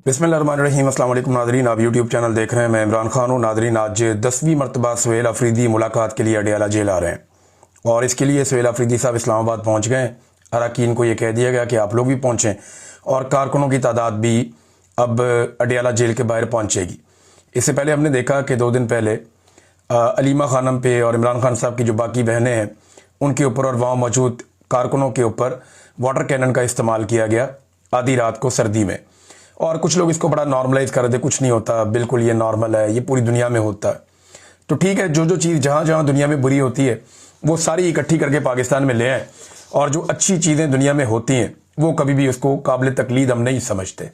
बिस्मिल्लाहिर्रहमानिर्रहीम। अस्सलाम वालेकुम नाज़रीन, आप यूट्यूब चैनल देख रहे हैं। मैं इमरान खान हूँ। नाज़रीन, आज 10वीं मरतबा सुहेल अफरीदी मुलाकात के लिए अडियाला जेल आ रहे हैं और इसके लिए सुहेल अफरीदी साहब इस्लामाबाद पहुँच गए। अरकान को ये कह दिया गया कि आप लोग भी पहुँचें और कारकुनों की तादाद भी अब अडियाला जेल के बाहर पहुँचेगी। इससे पहले हमने देखा कि 2 दिन पहले अलीमा खानम पे और इमरान खान साहब की जो बाकी बहनें हैं उनके ऊपर और वहाँ मौजूद कारकुनों के ऊपर वाटर कैनन का इस्तेमाल किया गया आधी रात को सर्दी में। और कुछ लोग इसको बड़ा नॉर्मलाइज कर रहे थे, कुछ नहीं होता, बिल्कुल ये नॉर्मल है, ये पूरी दुनिया में होता है। तो ठीक है, जो जो चीज़ जहाँ जहाँ दुनिया में बुरी होती है वो सारी इकट्ठी करके पाकिस्तान में ले आए और जो अच्छी चीज़ें दुनिया में होती हैं वो कभी भी उसको काबिल तकलीद हम नहीं समझते।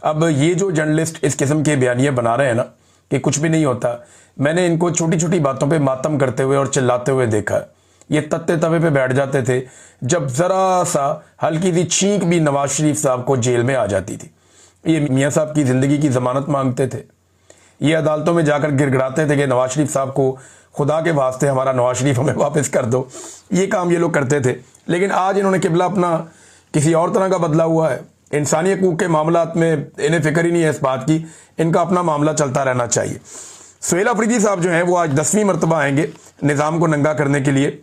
अब ये जो जर्नलिस्ट इस किस्म के बयानियाँ बना रहे हैं ना कि कुछ भी नहीं होता, मैंने इनको छोटी छोटी बातों पर मातम करते हुए और चिल्लाते हुए देखा है। ये तत्ते तवे पे बैठ जाते थे जब ज़रा सा हल्की सी छींक भी नवाज शरीफ साहब को जेल में आ जाती थी। ये मियाँ साहब की ज़िंदगी की ज़मानत मांगते थे, ये अदालतों में जाकर गिड़गिड़ाते थे कि नवाज शरीफ साहब को खुदा के वास्ते हमारा नवाज शरीफ हमें वापस कर दो। ये काम ये लोग करते थे। लेकिन आज इन्होंने किबला अपना किसी और तरह का बदला हुआ है। इंसानी हकूक़ के मामलात में इन्हें फ़िक्र ही नहीं है इस बात की, इनका अपना मामला चलता रहना चाहिए। सुहेल अफरीदी साहब जो हैं वो आज 10वीं मरतबा आएंगे निज़ाम को नंगा करने के लिए।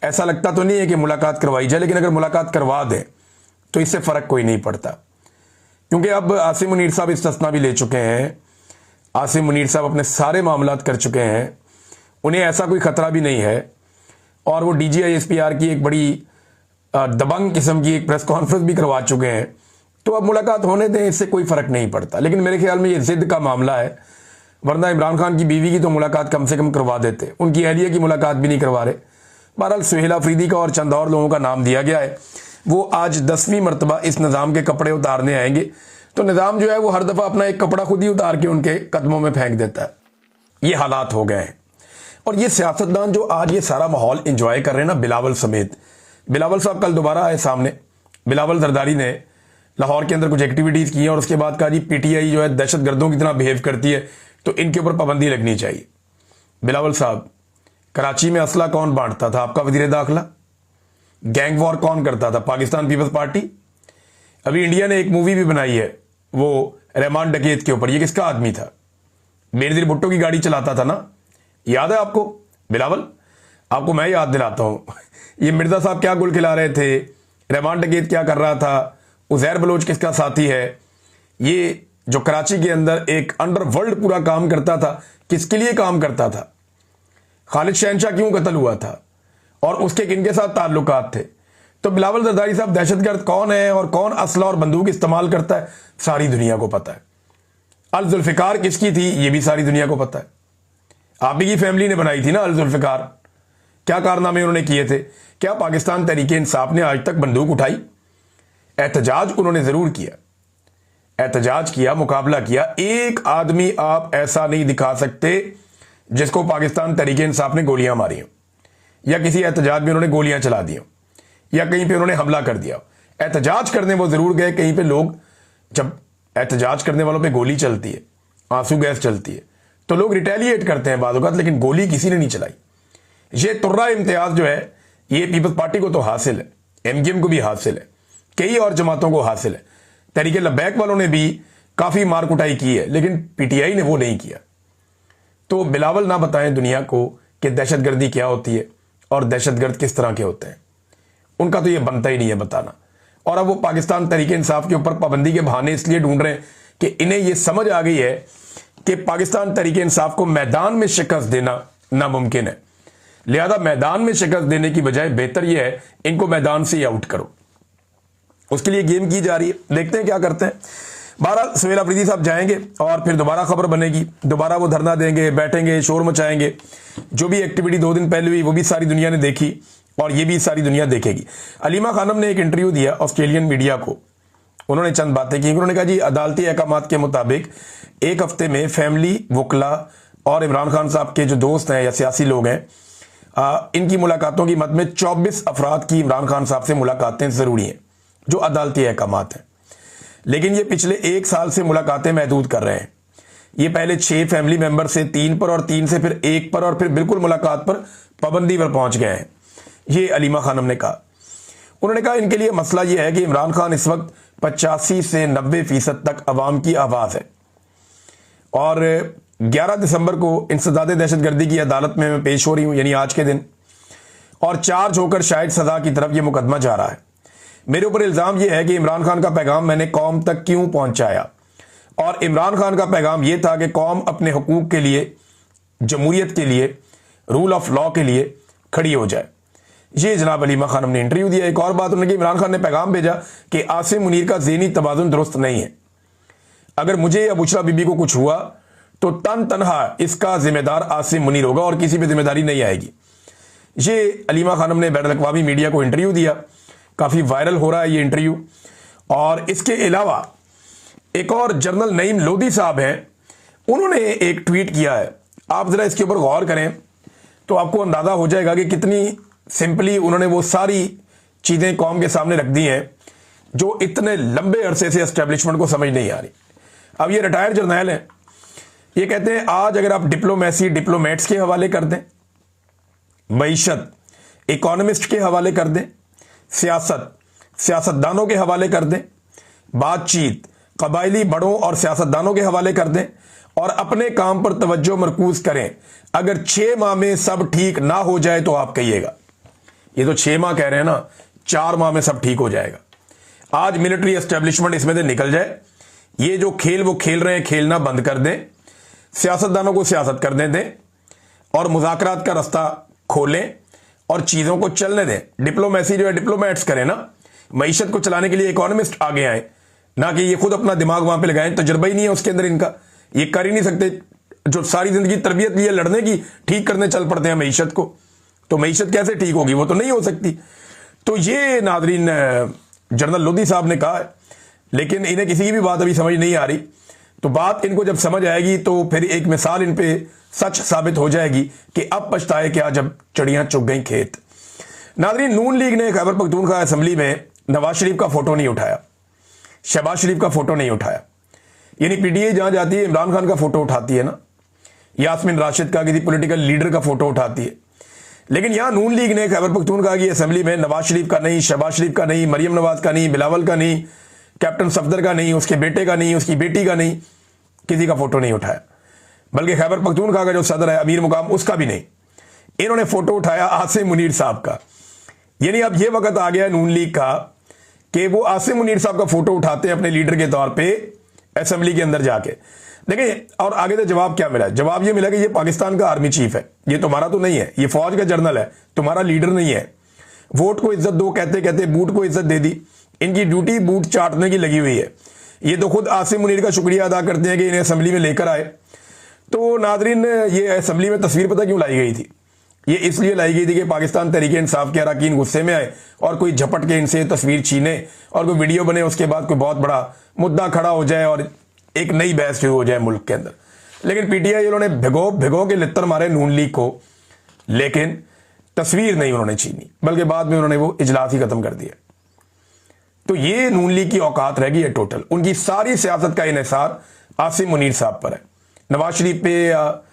ऐसा लगता तो नहीं है कि मुलाकात करवाई जाए, लेकिन अगर मुलाकात करवा दें तो इससे फ़र्क कोई नहीं पड़ता, क्योंकि अब आसिम मुनीर साहब इस्तिस्ना भी ले चुके हैं। आसिम मुनीर साहब अपने सारे मामलात कर चुके हैं, उन्हें ऐसा कोई ख़तरा भी नहीं है। और वो DGI-SPR की एक बड़ी दबंग किस्म की एक प्रेस कॉन्फ्रेंस भी करवा चुके हैं। तो अब मुलाकात होने दें, इससे कोई फ़र्क नहीं पड़ता। लेकिन मेरे ख्याल में ये ज़िद का मामला है, वरना इमरान खान की बीवी की तो मुलाकात कम से कम करवा देते, उनकी अहलिया की मुलाकात भी नहीं करवा रहे। बहरहाल सुहेल अफरीदी का और चंद और लोगों का नाम दिया गया है, वो आज 10वीं मरतबा इस निज़ाम के कपड़े उतारने आएंगे। तो निज़ाम जो है वो हर दफ़ा अपना एक कपड़ा खुद ही उतार के उनके कदमों में फेंक देता है। ये हालात हो गए हैं। और ये सियासतदान जो आज ये सारा माहौल इंजॉय कर रहे हैं ना, बिलावल समेत, बिलावल साहब कल दोबारा आए सामने। बिलावल जरदारी ने लाहौर के अंदर कुछ एक्टिविटीज़ की हैं और उसके बाद कहा जी PTI जो है दहशत गर्दों की तरह बिहेव करती है तो इनके ऊपर पाबंदी लगनी चाहिए। बिलावल साहब, कराची में असला कौन बांटता था? आपका वजीर दाखिला। गैंग वॉर कौन करता था? पाकिस्तान पीपल्स पार्टी। अभी इंडिया ने एक मूवी भी बनाई है वो रहमान डकैत के ऊपर, ये किसका आदमी था? बेनजीर भुट्टो की गाड़ी चलाता था ना, याद है आपको? बिलावल, आपको मैं याद दिलाता हूं ये मिर्जा साहब क्या गुल खिला रहे थे, रहमान डकैत क्या कर रहा था, उजैर बलोच किसका साथी है। ये जो कराची के अंदर एक अंडरवर्ल्ड पूरा काम करता था, किसके लिए काम करता था? खालिद शहनशाह क्यों कत्ल हुआ था और उसके किनके साथ ताल्लुकात थे? तो बिलावल जरदारी साहब दहशतगर्द कौन है और कौन असला और बंदूक इस्तेमाल करता है, सारी दुनिया को पता है। अल जुल्फिकार किसकी थी, ये भी सारी दुनिया को पता है। आप ही की फैमिली ने बनाई थी ना अल जुल्फिकार। क्या कारनामे उन्होंने किए थे? क्या पाकिस्तान तहरीक इंसाफ ने आज तक बंदूक उठाई? एहतजाज उन्होंने जरूर किया, एहतजाज किया, मुकाबला किया। एक आदमी आप ऐसा नहीं दिखा सकते जिसको पाकिस्तान तहरीक इंसाफ ने गोलियां मारी हो या किसी एहतजाज में उन्होंने गोलियां चला दी हो या कहीं पे उन्होंने हमला कर दिया। एहतजाज करने वो जरूर गए कहीं पे। लोग जब एहतजाज करने वालों पे गोली चलती है, आंसू गैस चलती है, तो लोग रिटेलिएट करते हैं बाज़ औक़ात, लेकिन गोली किसी ने नहीं चलाई। ये तुर्रा इम्तियाज जो है ये पीपल्स पार्टी को तो हासिल है, MKM को भी हासिल है, कई और जमातों को हासिल है। तहरीक लब्बैक वालों ने भी काफ़ी मार कुटाई की है, लेकिन PTI ने वो नहीं किया। तो बिलावल ना बताएं दुनिया को कि दहशतगर्दी क्या होती है और दहशतगर्द किस तरह के होते हैं, उनका तो ये बनता ही नहीं है बताना। और अब वो पाकिस्तान तहरीक इंसाफ के ऊपर पाबंदी के बहाने इसलिए ढूंढ रहे हैं कि इन्हें ये समझ आ गई है कि पाकिस्तान तहरीक इंसाफ को मैदान में शिकस्त देना नामुमकिन है। लिहाजा मैदान में शिकस्त देने की बजाय बेहतर यह है इनको मैदान से ही आउट करो। उसके लिए गेम की जा रही है, देखते हैं क्या करते हैं। 12 सुहेल अफरीदी साहब जाएंगे और फिर दोबारा खबर बनेगी, दोबारा वो धरना देंगे, बैठेंगे, शोर मचाएंगे। जो भी एक्टिविटी 2 दिन पहले हुई वो भी सारी दुनिया ने देखी और ये भी सारी दुनिया देखेगी। अलीमा खानम ने एक इंटरव्यू दिया ऑस्ट्रेलियन मीडिया को, उन्होंने चंद बातें की। उन्होंने कहा जी अदालती अहकामात के मुताबिक 1 हफ्ते में फैमिली, वकला और इमरान खान साहब के जो दोस्त हैं या सियासी लोग हैं, इनकी मुलाकातों की मद में 24 अफराद की इमरान खान साहब से मुलाकातें ज़रूरी हैं जो अदालती अहकामात हैं। लेकिन ये पिछले 1 साल से मुलाकातें महदूद कर रहे हैं। ये पहले 6 फैमिली मेंबर से 3 पर और 3 से फिर 1 पर और फिर बिल्कुल मुलाकात पर पाबंदी पर पहुंच गए हैं, ये अलीमा खानम ने कहा। उन्होंने कहा इनके लिए मसला ये है कि इमरान खान इस वक्त 85 से 90% तक अवाम की आवाज़ है। और 11 दिसंबर को इंसदाद दहशतगर्दी की अदालत में मैं पेश हो रही हूँ, यानी आज के दिन, और चार्ज होकर शायद सज़ा की तरफ ये मुकदमा जा रहा है। मेरे ऊपर इल्ज़ाम ये है कि इमरान खान का पैगाम मैंने कौम तक क्यों पहुँचाया, और इमरान खान का पैगाम ये था कि कौम अपने हुकूक के लिए, जमहूरियत के लिए, रूल ऑफ लॉ के लिए खड़ी हो जाए। ये जनाब अलीमा खानम ने इंटरव्यू दिया। एक और बात उन्होंने, इमरान खान ने पैगाम भेजा कि आसिम मुनीर का ज़हनी तवाज़ुन दुरुस्त नहीं है, अगर मुझे या बुशरा बीबी को कुछ हुआ तो तनहा इसका जिम्मेदार आसिम मुनीर होगा और किसी पे जिम्मेदारी नहीं आएगी। ये अलीमा खानम ने बैनुल अक़वामी मीडिया को इंटरव्यू दिया, काफ़ी वायरल हो रहा है ये इंटरव्यू। और इसके अलावा एक और जनरल नईम लोधी साहब हैं, उन्होंने एक ट्वीट किया है। आप ज़रा इसके ऊपर गौर करें तो आपको अंदाज़ा हो जाएगा कि कितनी सिंपली उन्होंने वो सारी चीज़ें कौम के सामने रख दी हैं जो इतने लंबे अरसे से एस्टेब्लिशमेंट को समझ नहीं आ रही। अब ये रिटायर्ड जर्नैल हैं, ये कहते हैं आज अगर आप डिप्लोमेसी डिप्लोमेट्स के हवाले कर दें, मईशत इकोनॉमिस्ट के हवाले कर दें, सियासत सियासतदानों के हवाले कर दें, बातचीत कबायली बड़ों और सियासतदानों के हवाले कर दें और अपने काम पर तवज्जो मरकूज करें, अगर 6 माह में सब ठीक ना हो जाए तो आप कहिएगा। ये तो 6 माह कह रहे हैं ना, 4 माह में सब ठीक हो जाएगा। आज मिलिट्री एस्टेब्लिशमेंट इसमें से निकल जाए, ये जो खेल वो खेल रहे हैं खेलना बंद कर दें, सियासतदानों को सियासत करने दें और मुज़ाकरात का रास्ता खोलें और चीज़ों को चलने दें। डिप्लोमेसी जो है डिप्लोमेट्स करें ना, मईशत को चलाने के लिए इकोनॉमिस्ट आगे आए, ना कि ये खुद अपना दिमाग वहां पे लगाएं। तजुर्बा ही नहीं है उसके अंदर इनका, ये कर ही नहीं सकते। जो सारी जिंदगी तरबियत ली है लड़ने की, ठीक करने चल पड़ते हैं मईशत को, तो मईशत कैसे ठीक होगी? वो तो नहीं हो सकती। तो ये नादरीन जनरल लोधी साहब ने कहा है, लेकिन इन्हें किसी की भी बात अभी समझ नहीं आ रही। तो बात इनको जब समझ आएगी तो फिर एक मिसाल इन पे सच साबित हो जाएगी कि अब पछताए क्या जब चिड़ियां चुग गई खेत। नादरीन, नून लीग ने खैबर पख्तूनख्वा असेंबली में नवाज शरीफ का फोटो नहीं उठाया, शहबाज शरीफ का फोटो नहीं उठाया। यानी पीटीआई जहां जाती है इमरान खान का फोटो उठाती है ना, यास्मीन राशिद का किसी पॉलिटिकल लीडर का फोटो उठाती है, लेकिन यहां नून लीग ने खैबर पख्तूनख्वा की असेंबली में नवाज शरीफ का नहीं, शहबाज शरीफ का नहीं, मरियम नवाज का नहीं, बिलावल का नहीं, कैप्टन सफदर का नहीं, उसके बेटे का नहीं, उसकी बेटी का नहीं, किसी का फोटो नहीं उठाया। बल्कि खैबर पख्तूनख्वा का जो सदर है अमीर मुकाम, उसका भी नहीं। इन्होंने फोटो उठाया आसिम मुनीर साहब का। यानी अब यह वक्त आ गया नून लीग का कि वो आसिम मुनीर साहब का फोटो उठाते हैं अपने लीडर के तौर पे असेंबली के अंदर जाके। देखिए, और आगे तो जवाब क्या मिला? जवाब ये मिला कि ये पाकिस्तान का आर्मी चीफ है, ये तुम्हारा तो नहीं है, ये फौज का जनरल है, तुम्हारा लीडर नहीं है। वोट को इज्जत दो कहते कहते बूट को इज्जत दे दी। इनकी ड्यूटी बूट चाटने की लगी हुई है। ये तो खुद आसिम मुनीर का शुक्रिया अदा करते हैं कि इन्हें असेंबली में लेकर आए। तो नादरीन, ये असेंबली में तस्वीर पता क्यों लाई गई थी? ये इसलिए लाई गई थी कि पाकिस्तान तहरीक इंसाफ के अरकान गुस्से में आए और कोई झपट के इनसे तस्वीर छीने और कोई वीडियो बने, उसके बाद कोई बहुत बड़ा मुद्दा खड़ा हो जाए और एक नई बहस शुरू हो जाए मुल्क के अंदर। लेकिन पीटीआई उन्होंने भिगो के लित्तर मारे नून लीग को, लेकिन तस्वीर नहीं उन्होंने छीनी, बल्कि बाद में उन्होंने वो इजलास ही खत्म कर दिया। तो ये नून लीग की औकात रह गई है टोटल। उनकी सारी सियासत का इन्हिसार आसिम मुनीर साहब पर है। नवाज शरीफ पे या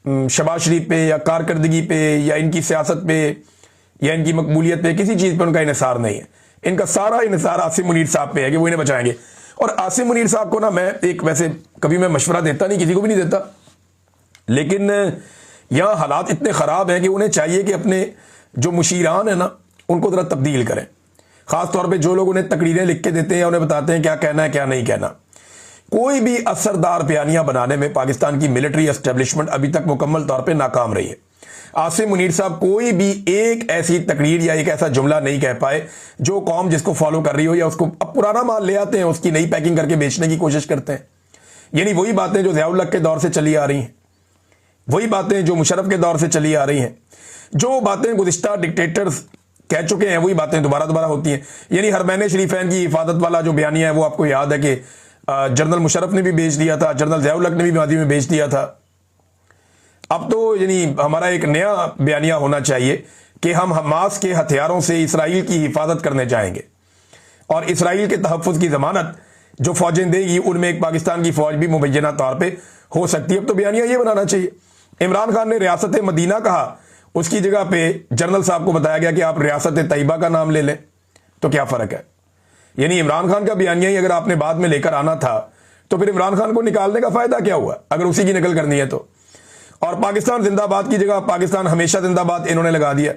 शहबाज शरीफ पे या कारकर्दगी पे या इनकी सियासत पे या इनकी मकबूलियत पे, किसी चीज़ पे उनका इन्हिसार नहीं है। इनका सारा इन्हिसार आसिम मुनीर साहब पे है कि वो इन्हें बचाएंगे। और आसिम मुनीर साहब को ना, मैं एक वैसे कभी मैं मशवरा देता नहीं, किसी को भी नहीं देता, लेकिन यहाँ हालात इतने ख़राब हैं कि उन्हें चाहिए कि अपने जो मुशीरान है ना, उनको ज़रा तब्दील करें। ख़ास तौर पे जो लोग उन्हें तकरीरें लिख के देते हैं, उन्हें बताते हैं क्या कहना है क्या नहीं कहना। कोई भी असरदार बयानियां बनाने में पाकिस्तान की मिलिट्री एस्टेब्लिशमेंट अभी तक मुकम्मल तौर पे नाकाम रही है। आसिम मुनीर साहब कोई भी एक ऐसी तकरीर या एक ऐसा जुमला नहीं कह पाए जो कौम जिसको फॉलो कर रही हो, या उसको अब पुराना माल ले आते हैं, उसकी नई पैकिंग करके बेचने की कोशिश करते हैं। यानी वही बातें जो ज़ियाउल हक के दौर से चली आ रही हैं, वही बातें जो मुशर्रफ के दौर से चली आ रही हैं, जो बातें गुज़िश्ता डिक्टेटर्स कह चुके हैं, वही बातें दोबारा होती हैं। यानी हरमैन शरीफैन की हिफाजत वाला जो बयानिया है वो आपको याद है कि जनरल मुशर्रफ ने भी बेच दिया था, जनरल ज़ियाउल हक ने भी मादी में बेच दिया था। अब तो यानी हमारा एक नया बयानिया होना चाहिए कि हम हमास के हथियारों से इसराइल की हिफाजत करने जाएंगे और इसराइल के तहफ़्फ़ुज़ की ज़मानत जो फ़ौजें देगी उनमें एक पाकिस्तान की फ़ौज भी मुबैना तौर पर हो सकती है। अब तो बयानिया ये बनाना चाहिए। इमरान खान ने रियासत मदीना कहा, उसकी जगह पे जनरल साहब को बताया गया कि आप रियासत तैयबा का नाम ले लें, तो क्या फ़र्क है? यानी इमरान खान का बयानिया ही अगर आपने बाद में लेकर आना था तो फिर इमरान खान को निकालने का फायदा क्या हुआ, अगर उसी की नकल करनी है तो। और पाकिस्तान जिंदाबाद की जगह पाकिस्तान हमेशा जिंदाबाद इन्होंने लगा दिया।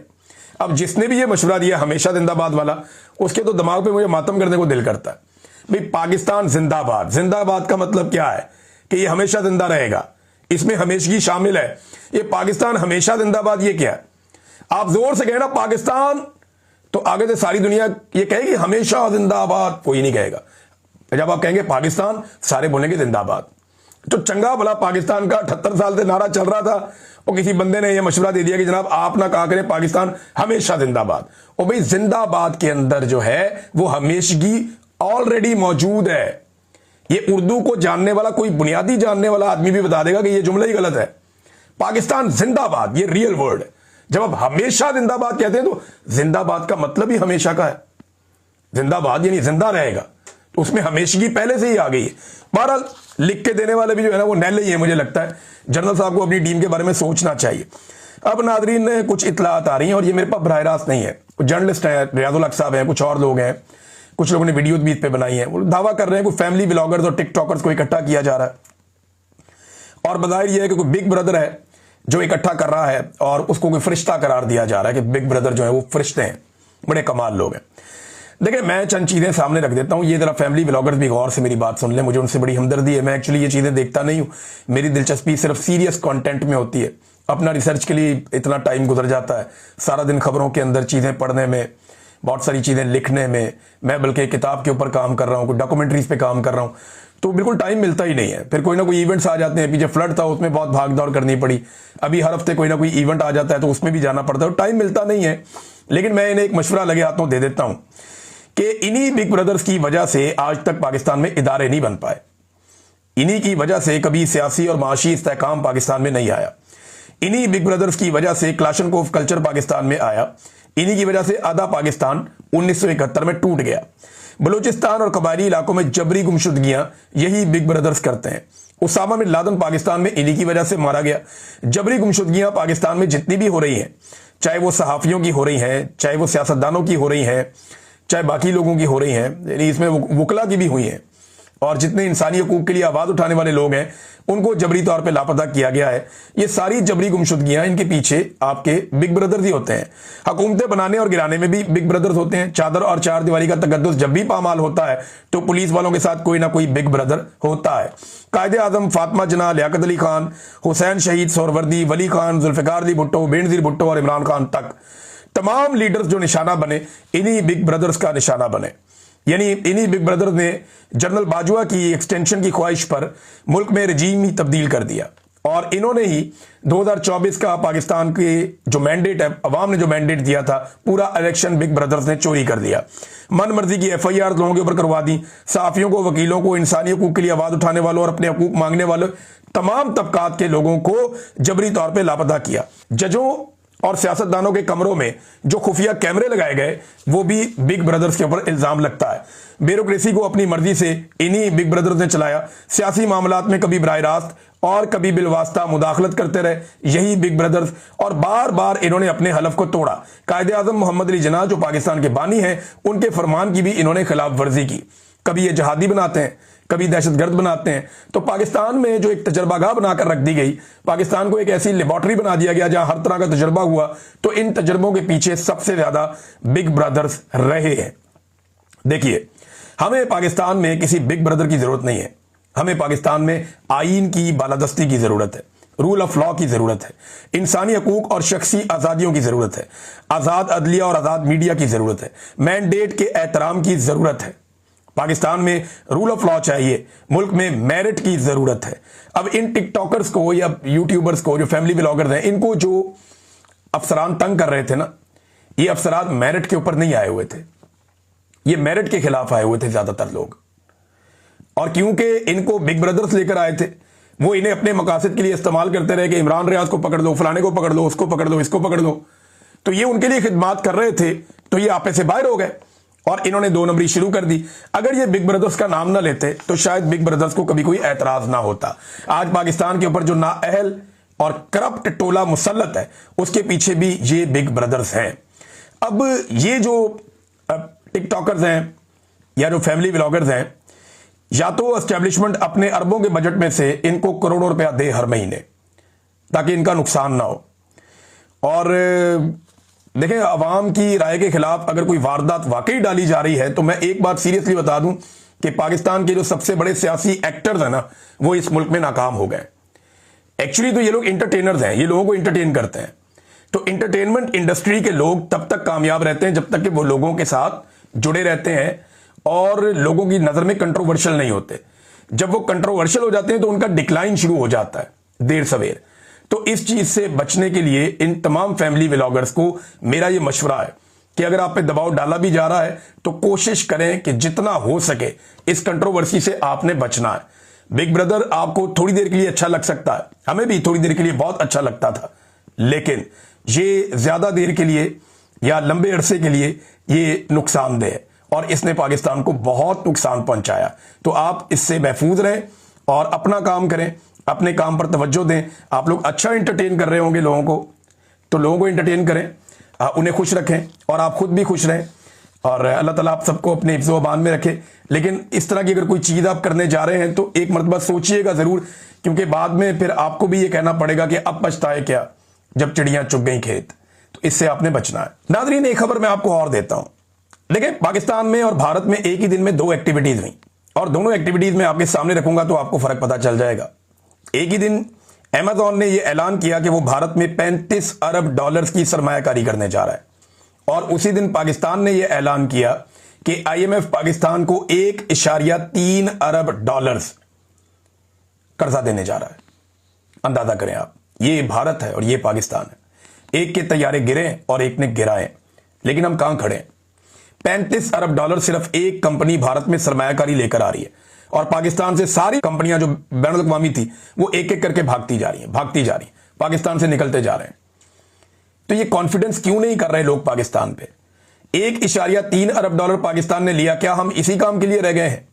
अब जिसने भी ये मशवरा दिया हमेशा जिंदाबाद वाला, उसके तो दिमाग पे मुझे मातम करने को दिल करता है। भाई पाकिस्तान जिंदाबाद, जिंदाबाद का मतलब क्या है कि ये हमेशा जिंदा रहेगा, इसमें हमेशगी शामिल है। ये पाकिस्तान हमेशा जिंदाबाद ये क्या है? आप जोर से कहें ना पाकिस्तान, तो आगे से सारी दुनिया ये कहेगी हमेशा जिंदाबाद, कोई नहीं कहेगा। जब आप कहेंगे पाकिस्तान, सारे बोलेंगे जिंदाबाद। तो चंगा भला पाकिस्तान का 78 साल से नारा चल रहा था और किसी बंदे ने यह मशवरा दे दिया कि जनाब आप ना कहा करें पाकिस्तान हमेशा जिंदाबाद। और भाई जिंदाबाद के अंदर जो है वो हमेशगी ऑलरेडी मौजूद है। ये उर्दू को जानने वाला कोई बुनियादी जानने वाला आदमी भी बता देगा कि ये जुमला ही गलत है। पाकिस्तान जिंदाबाद ये रियल वर्ड है। जब आप हमेशा जिंदाबाद कहते हैं तो जिंदाबाद का मतलब ही हमेशा का है। जिंदाबाद यानी जिंदा रहेगा, तो उसमें हमेशगी पहले से ही आ गई है। बहरहाल लिख के देने वाले भी जो है ना वो नैले ही है। मुझे लगता है जनरल साहब को अपनी टीम के बारे में सोचना चाहिए। अब नादरीन ने कुछ इतलात आ रही हैं और ये मेरे पास बराह रास्त नहीं है, कुछ जर्नलिस्ट हैं, रियाजुल हक साहब हैं, कुछ और लोग हैं, कुछ लोगों ने वीडियो भी इस पे बनाई है। वो दावा कर रहे हैं कोई फैमिली ब्लॉगर्स और टिकटॉकर्स को इकट्ठा किया जा रहा है और बजाहिर यह है कि कोई बिग ब्रदर है जो इकट्ठा कर रहा है और उसको कोई फरिश्ता करार दिया जा रहा है कि बिग ब्रदर जो है वो फरिश्ते हैं, बड़े कमाल लोग हैं। देखिए मैं चंद चीजें सामने रख देता हूं, ये जरा फैमिली ब्लॉगर्स भी गौर से मेरी बात सुन लें, मुझे उनसे बड़ी हमदर्दी है। मैं एक्चुअली ये चीजें देखता नहीं हूं, मेरी दिलचस्पी सिर्फ सीरियस कंटेंट में होती है। अपना रिसर्च के लिए इतना टाइम गुजर जाता है, सारा दिन खबरों के अंदर चीजें पढ़ने में, बहुत सारी चीजें लिखने में, मैं बल्कि किताब के ऊपर काम कर रहा हूँ, डॉक्यूमेंट्रीज पे काम कर रहा हूँ, तो बिल्कुल टाइम मिलता ही नहीं है। फिर कोई ना कोई इवेंट्स आ जाते हैं, पीछे फ्लड था उसमें बहुत भाग दौड़ करनी पड़ी, अभी हर हफ्ते कोई ना कोई इवेंट आ जाता है तो उसमें भी जाना पड़ता है, टाइम मिलता नहीं है। लेकिन मैं इन्हें एक मशवरा लगे हाथों दे देता हूं कि इन्हीं बिग ब्रदर्स की वजह से आज तक पाकिस्तान में इदारे नहीं बन पाए। इन्हीं की वजह से कभी सियासी और माशी इस्तेहकाम पाकिस्तान में नहीं आया। इन्हीं बिग ब्रदर्स की वजह से क्लाशनकोफ कल्चर पाकिस्तान में आया। इन्हीं की वजह से आधा पाकिस्तान 1971 में टूट गया। बलूचिस्तान और कबायली इलाकों में जबरी गुमशुदगियां यही बिग ब्रदर्स करते हैं। उसामा बिन लादेन पाकिस्तान में इन्हीं की वजह से मारा गया। जबरी गुमशुदगियां पाकिस्तान में जितनी भी हो रही हैं, चाहे वो सहाफियों की हो रही हैं, चाहे वो सियासतदानों की हो रही हैं, चाहे बाकी लोगों की हो रही हैं, यानी इसमें वकला की भी हुई हैं, और जितने इंसानी हकूक के लिए आवाज उठाने वाले लोग हैं उनको जबरी तौर पे लापता किया गया है। ये सारी जबरी गुमशुदगियां, इनके पीछे आपके बिग ब्रदर्स ही होते हैं। हुकूमतें बनाने और गिराने में भी बिग ब्रदर्स होते हैं। चादर और चार दीवारी का तकद्दुस जब भी पामाल होता है तो पुलिस वालों के साथ कोई ना कोई बिग ब्रदर होता है। कायदे आजम फातिमा जना, लियाकत अली खान, हुसैन शहीद सोहरवर्दी, वली खान, जुल्फिकार अली भुट्टो, बेनजीर भुट्टो और इमरान खान तक तमाम लीडर्स जो निशाना बने इन्हीं बिग ब्रदर्स का निशाना बने। यानी इन्हीं बिग ब्रदर्स ने जनरल बाजवा की एक्सटेंशन की ख्वाहिश पर मुल्क में रजीम ही तब्दील कर दिया, और इन्होंने ही 2024 का पाकिस्तान के जो मैंडेट है, अवाम ने जो मैंडेट दिया था, पूरा इलेक्शन बिग ब्रदर्स ने चोरी कर दिया। मन मर्जी की FIR लोगों के ऊपर करवा दी। सहाफियों को, वकीलों को, इंसानी हकूक के लिए आवाज उठाने वालों और अपने हकूक मांगने वालों तमाम तबकात के लोगों को जबरी तौर पर लापता किया। जजों और सियासतदानों के कमरों में जो खुफिया कैमरे लगाए गए वो भी बिग ब्रदर्स के ऊपर इल्जाम लगता है। ब्यूरोक्रेसी को अपनी मर्जी से इन्हीं बिग ब्रदर्स ने चलाया। सियासी मामलात में कभी बराह रास्त और कभी बिलवास्ता मुदाखलत करते रहे यही बिग ब्रदर्स, और बार बार इन्होंने अपने हलफ को तोड़ा। कायदे आजम मोहम्मद अली जिन्ना जो पाकिस्तान के बानी हैं, उनके फरमान की भी इन्होंने खिलाफ वर्जी की। कभी ये जहादी बनाते हैं, कभी दहशतगर्द बनाते हैं। तो पाकिस्तान में जो एक तजर्बागाह बनाकर रख दी गई, पाकिस्तान को एक ऐसी लेबॉर्ट्री बना दिया गया जहां हर तरह का तजर्बा हुआ, तो इन तजर्बों के पीछे सबसे ज्यादा बिग ब्रदर्स रहे हैं। देखिए, हमें पाकिस्तान में किसी बिग ब्रदर की जरूरत नहीं है। हमें पाकिस्तान में आईन की बालादस्ती की जरूरत है, रूल ऑफ लॉ की जरूरत है, इंसानी हकूक और शख्सी आजादियों की जरूरत है, आजाद अदलिया और आजाद मीडिया की जरूरत है, मैंडेट के एहतराम की जरूरत है। पाकिस्तान में रूल ऑफ लॉ चाहिए, मुल्क में मेरिट की जरूरत है। अब इन टिकटॉकर्स को या यूट्यूबर्स को, जो फैमिली ब्लॉगर्स हैं, इनको जो अफसरान तंग कर रहे थे ना, ये अफसरान मेरिट के ऊपर नहीं आए हुए थे, ये मेरिट के खिलाफ आए हुए थे ज्यादातर लोग। और क्योंकि इनको बिग ब्रदर्स लेकर आए थे, वो इन्हें अपने मकासद के लिए इस्तेमाल करते रहे कि इमरान रियाज को पकड़ लो, फलाने को पकड़ लो, उसको पकड़ लो, इसको पकड़ लो, तो ये उनके लिए खिदमात कर रहे थे, तो ये आपे से बाहर हो गए और इन्होंने 2 नंबरी शुरू कर दी। अगर ये बिग ब्रदर्स का नाम ना लेते तो शायद बिग ब्रदर्स को कभी कोई एतराज ना होता। आज पाकिस्तान के ऊपर जो नाअहल और करप्ट टोला मुसल्लत है, उसके पीछे भी ये बिग ब्रदर्स हैं। अब ये जो टिकटॉकर्स हैं, या जो फैमिली व्लॉगर्स हैं, या तो एस्टेब्लिशमेंट अपने अरबों के बजट में से इनको करोड़ों रुपया दे हर महीने ताकि इनका नुकसान ना हो। और देखें, अवाम की राय के खिलाफ अगर कोई वारदात वाकई डाली जा रही है तो मैं एक बात सीरियसली बता दूं कि पाकिस्तान के जो सबसे बड़े सियासी एक्टर्स हैं ना, वो इस मुल्क में नाकाम हो गए। एक्चुअली तो ये लोग इंटरटेनर्स हैं, ये लोगों को इंटरटेन करते हैं। तो इंटरटेनमेंट इंडस्ट्री के लोग तब तक कामयाब रहते हैं जब तक कि वो लोगों के साथ जुड़े रहते हैं और लोगों की नजर में कंट्रोवर्शियल नहीं होते। जब वो कंट्रोवर्शियल हो जाते हैं तो उनका डिक्लाइन शुरू हो जाता है देर सवेर। तो इस चीज से बचने के लिए इन तमाम फैमिली व्लॉगर्स को मेरा ये मशवरा है कि अगर आप पे दबाव डाला भी जा रहा है तो कोशिश करें कि जितना हो सके इस कंट्रोवर्सी से आपने बचना है। बिग ब्रदर आपको थोड़ी देर के लिए अच्छा लग सकता है, हमें भी थोड़ी देर के लिए बहुत अच्छा लगता था, लेकिन ये ज्यादा देर के लिए या लंबे अरसे के लिए ये नुकसानदेह है और इसने पाकिस्तान को बहुत नुकसान पहुंचाया। तो आप इससे महफूज रहें और अपना काम करें, अपने काम पर तवज्जो दें। आप लोग अच्छा इंटरटेन कर रहे होंगे लोगों को, तो लोगों को इंटरटेन करें, उन्हें खुश रखें और आप खुद भी खुश रहें और अल्लाह ताला आप सबको अपने हिफ्ज़ व अमान में रखे। लेकिन इस तरह की अगर कोई चीज़ आप करने जा रहे हैं तो एक मरतबा सोचिएगा ज़रूर, क्योंकि बाद में फिर आपको भी ये कहना पड़ेगा कि अब पछताए क्या जब चिड़ियां चुग गई खेत। तो इससे आपने बचना है। नाज़रीन, एक खबर मैं आपको और देता हूं। देखिए, पाकिस्तान में और भारत में एक ही दिन में 2 एक्टिविटीज हुई और दोनों एक्टिविटीज में आपके सामने रखूंगा तो आपको फर्क पता चल जाएगा। एक ही दिन अमेज़न ने यह ऐलान किया कि वो भारत में 35 अरब डॉलर्स की सरमायाकारी करने जा रहा है और उसी दिन पाकिस्तान ने यह ऐलान किया कि IMF पाकिस्तान को 1.3 अरब डॉलर्स कर्जा देने जा रहा है। अंदाजा करें आप, ये भारत है और ये पाकिस्तान है। एक के तैयारे गिरे और एक ने गिराए, लेकिन हम कहां खड़े हैं। 35 अरब डॉलर सिर्फ एक कंपनी भारत में सरमायाकारी लेकर आ रही है और पाकिस्तान से सारी कंपनियां जो बैनुल अक़वामी थी वो एक एक करके भागती जा रही हैं, पाकिस्तान से निकलते जा रहे हैं। तो ये कॉन्फिडेंस क्यों नहीं कर रहे लोग पाकिस्तान पे। 1.3 अरब डॉलर पाकिस्तान ने लिया, क्या हम इसी काम के लिए रह गए हैं,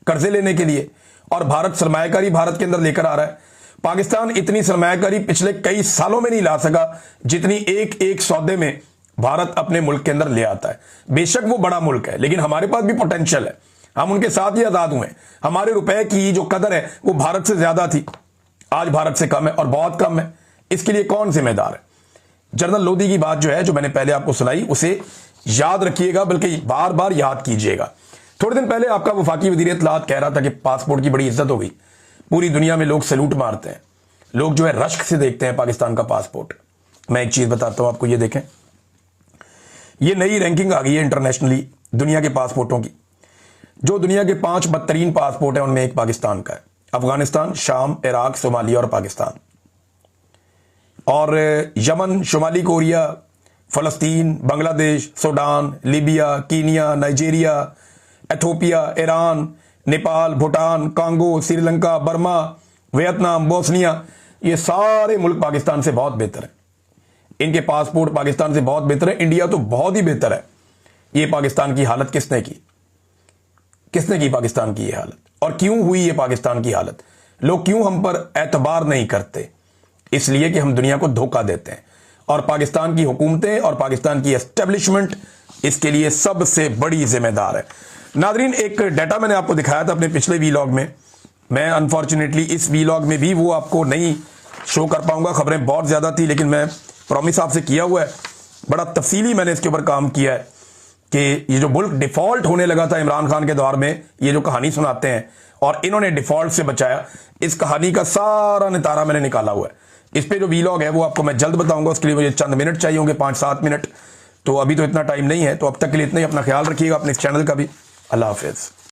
कर्जे लेने के लिए? और भारत सरमायाकारी भारत के अंदर लेकर आ रहा है। पाकिस्तान इतनी सरमायाकारी पिछले कई सालों में नहीं ला सका जितनी एक एक सौदे में भारत अपने मुल्क के अंदर ले आता है। बेशक वो बड़ा मुल्क है, लेकिन हमारे पास भी पोटेंशियल है, हम उनके साथ ही आजाद हुए। हमारे रुपए की जो कदर है वो भारत से ज्यादा थी, आज भारत से कम है और बहुत कम है। इसके लिए कौन जिम्मेदार है? जनरल लोधी की बात जो है, जो मैंने पहले आपको सुनाई, उसे याद रखिएगा, बल्कि बार बार याद कीजिएगा। थोड़े दिन पहले आपका वफाकी वज़ीर इत्तलाआत कह रहा था कि पासपोर्ट की बड़ी इज्जत हो गई, पूरी दुनिया में लोग सैल्यूट मारते हैं, लोग जो है रश्क से देखते हैं पाकिस्तान का पासपोर्ट। मैं एक चीज बताता हूं आपको, ये देखें, ये नई रैंकिंग आ गई है इंटरनेशनली दुनिया के पासपोर्टों की। जो दुनिया के 5 बदतरीन पासपोर्ट हैं उनमें एक पाकिस्तान का है। अफगानिस्तान, शाम, इराक, सोमालिया और पाकिस्तान। और यमन, शुमाली कोरिया, फलस्तीन, Bangladesh, Sudan, Libya, Kenya, Nigeria, Ethiopia, Iran, Nepal, Bhutan, Congo, Sri Lanka, Burma, Vietnam, Bosnia, ये सारे मुल्क पाकिस्तान से बहुत बेहतर हैं। इनके पासपोर्ट पाकिस्तान से बहुत बेहतर है। इंडिया तो बहुत ही बेहतर है। ये पाकिस्तान की हालत किसने की? किसने की पाकिस्तान की ये हालत? और क्यों हुई ये पाकिस्तान की हालत? लोग क्यों हम पर एतबार नहीं करते? इसलिए कि हम दुनिया को धोखा देते हैं और पाकिस्तान की हुकूमतें और पाकिस्तान की एस्टेब्लिशमेंट इसके लिए सबसे बड़ी जिम्मेदार है। नादरीन, एक डाटा मैंने आपको दिखाया था अपने पिछले वीलॉग में। मैं अनफॉर्चुनेटली इस वीलॉग में भी वो आपको नहीं शो कर पाऊंगा, खबरें बहुत ज्यादा थी, लेकिन मैं प्रॉमिस आपसे किया हुआ है, बड़ा तफसीली मैंने इसके ऊपर काम किया है कि ये जो मुल्क डिफॉल्ट होने लगा था इमरान खान के दौर में, ये जो कहानी सुनाते हैं और इन्होंने डिफॉल्ट से बचाया, इस कहानी का सारा नितारा मैंने निकाला हुआ है। इस पे जो वीलॉग है वो आपको मैं जल्द बताऊंगा, उसके लिए मुझे चंद मिनट चाहिए होंगे, 5-7 मिनट। तो अभी तो इतना टाइम नहीं है, तो अब तक के लिए इतना ही। अपना ख्याल रखिएगा, अपने इस चैनल का भी। अल्लाह हाफिज।